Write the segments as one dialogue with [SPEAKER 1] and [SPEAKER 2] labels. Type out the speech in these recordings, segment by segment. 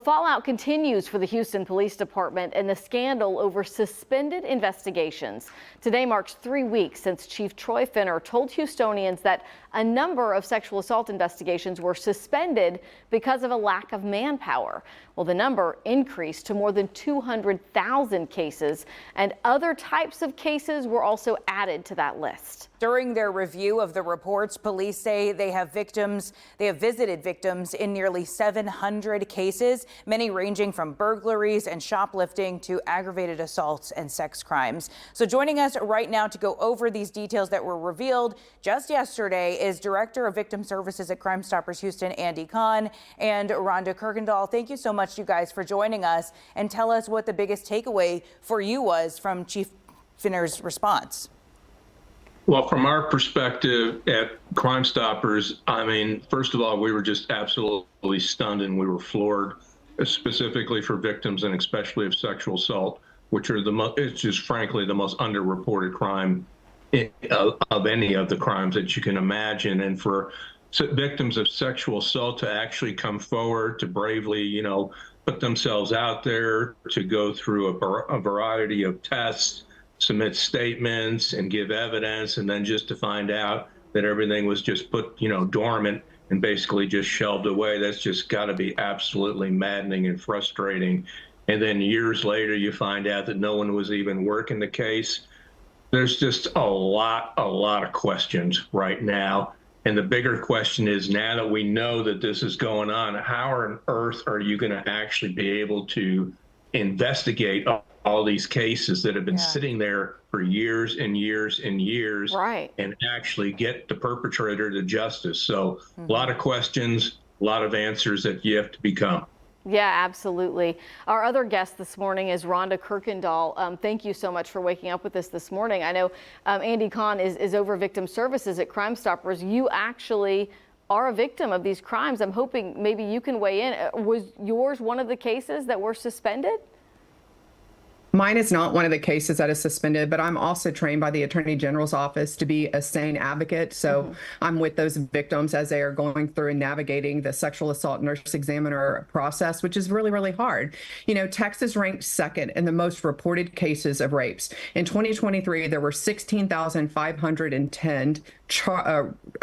[SPEAKER 1] fallout continues for the Houston Police Department and the scandal over suspended investigations. Today marks 3 weeks since Chief Troy Finner told Houstonians that a number of sexual assault investigations were suspended because of a lack of manpower. Well, the number increased to more than 200,000 cases, and other types of cases were also added to that list.
[SPEAKER 2] During their review of the reports, police say they have visited victims in nearly 700 cases, many ranging from burglaries and shoplifting to aggravated assaults and sex crimes. So joining us right now to go over these details that were revealed just yesterday is Director of Victim Services at Crime Stoppers Houston, Andy Kahn, and Rhonda Kirkendall. Thank you so much, you guys, for joining us, and tell us what the biggest takeaway for you was from Chief Finner's response.
[SPEAKER 3] Well, from our perspective at Crime Stoppers, I mean, first of all, we were just absolutely stunned and we were floored, specifically for victims and especially of sexual assault, which are it's just frankly the most underreported crime of any of the crimes that you can imagine. And for victims of sexual assault to actually come forward, to bravely, put themselves out there, to go through a variety of tests, submit statements and give evidence, and then just to find out that everything was just put, dormant and basically just shelved away. That's just got to be absolutely maddening and frustrating. And then years later, you find out that no one was even working the case. There's just a lot of questions right now. And the bigger question is, now that we know that this is going on, how on earth are you going to actually be able to investigate all these cases that have been sitting there for years and years and years,
[SPEAKER 1] right,
[SPEAKER 3] and actually get the perpetrator to justice? So a lot of questions, a lot of answers that you have to become.
[SPEAKER 1] Yeah, absolutely. Our other guest this morning is Rhonda Kirkendall. Thank you so much for waking up with us this morning. I know Andy Kahn is over victim services at Crime Stoppers. You actually are a victim of these crimes. I'm hoping maybe you can weigh in. Was yours one of the cases that were suspended?
[SPEAKER 4] Mine is not one of the cases that is suspended, but I'm also trained by the Attorney General's office to be a SANE advocate. So I'm with those victims as they are going through and navigating the sexual assault nurse examiner process, which is really, really hard. Texas ranked second in the most reported cases of rapes. In 2023, there were 16,510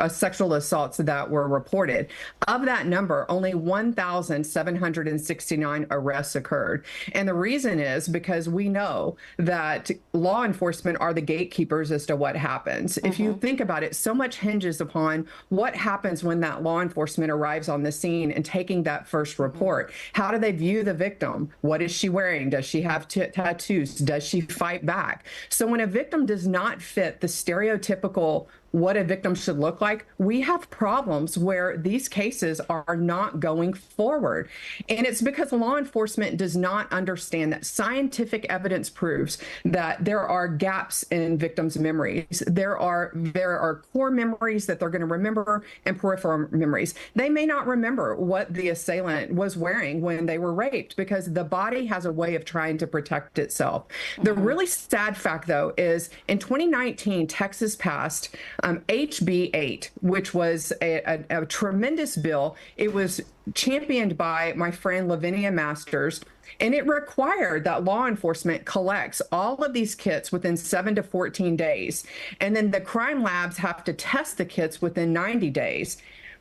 [SPEAKER 4] sexual assaults that were reported. Of that number, only 1,769 arrests occurred. And the reason is because we know that law enforcement are the gatekeepers as to what happens. If you think about it, so much hinges upon what happens when that law enforcement arrives on the scene and taking that first report. How do they view the victim? What is she wearing? Does she have tattoos? Does she fight back? So when a victim does not fit the stereotypical what a victim should look like, we have problems where these cases are not going forward. And it's because law enforcement does not understand that scientific evidence proves that there are gaps in victims' memories. There are core memories that they're going to remember and peripheral memories. They may not remember what the assailant was wearing when they were raped because the body has a way of trying to protect itself. The really sad fact, though, is in 2019, Texas passed HB 8, which was a tremendous bill. It was championed by my friend Lavinia Masters, and it required that law enforcement collects all of these kits within 7 to 14 days. And then the crime labs have to test the kits within 90 days.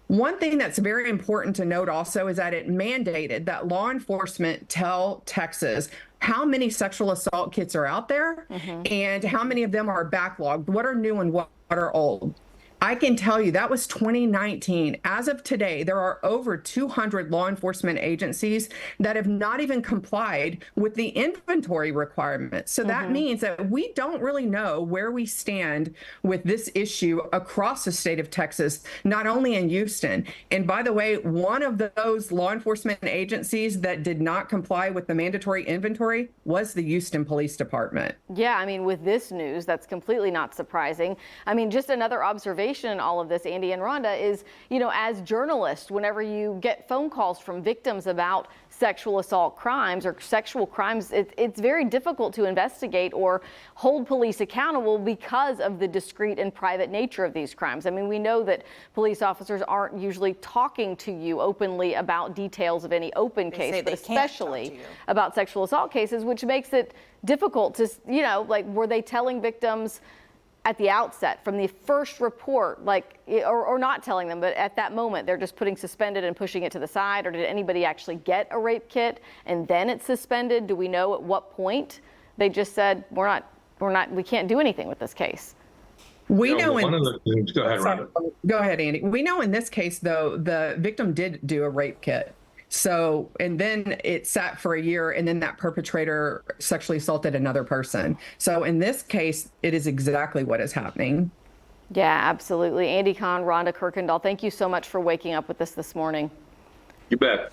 [SPEAKER 4] One thing that's very important to note also is that it mandated that law enforcement tell Texas how many sexual assault kits are out there and how many of them are backlogged, what are new and what are old. I can tell you that was 2019. As of today, there are over 200 law enforcement agencies that have not even complied with the inventory requirements. So that means that we don't really know where we stand with this issue across the state of Texas, not only in Houston. And by the way, one of those law enforcement agencies that did not comply with the mandatory inventory was the Houston Police Department.
[SPEAKER 1] Yeah, I mean, with this news, that's completely not surprising. I mean, just another observation in all of this, Andy and Rhonda, is, as journalists, whenever you get phone calls from victims about sexual assault crimes or sexual crimes, it's very difficult to investigate or hold police accountable because of the discreet and private nature of these crimes. I mean, we know that police officers aren't usually talking to you openly about details of any open case, but especially about sexual assault cases, which makes it difficult to, you know, like, were they telling victims at the outset from the first report, like, or not telling them, but at that moment we just putting suspended and pushing it to the side? Or did anybody actually get a rape kit and then it's suspended? Do we know at what point they just said, we can't do anything with this case?
[SPEAKER 4] We know
[SPEAKER 3] one of the things, go ahead, Rhonda.
[SPEAKER 4] Go ahead, Andy. We know in this case, though, the victim did do a rape kit. So, and then it sat for a year, and then that perpetrator sexually assaulted another person. So in this case, it is exactly what is happening.
[SPEAKER 1] Yeah, absolutely. Andy Kahn, Rhonda Kirkendall, thank you so much for waking up with us this morning.
[SPEAKER 3] You bet.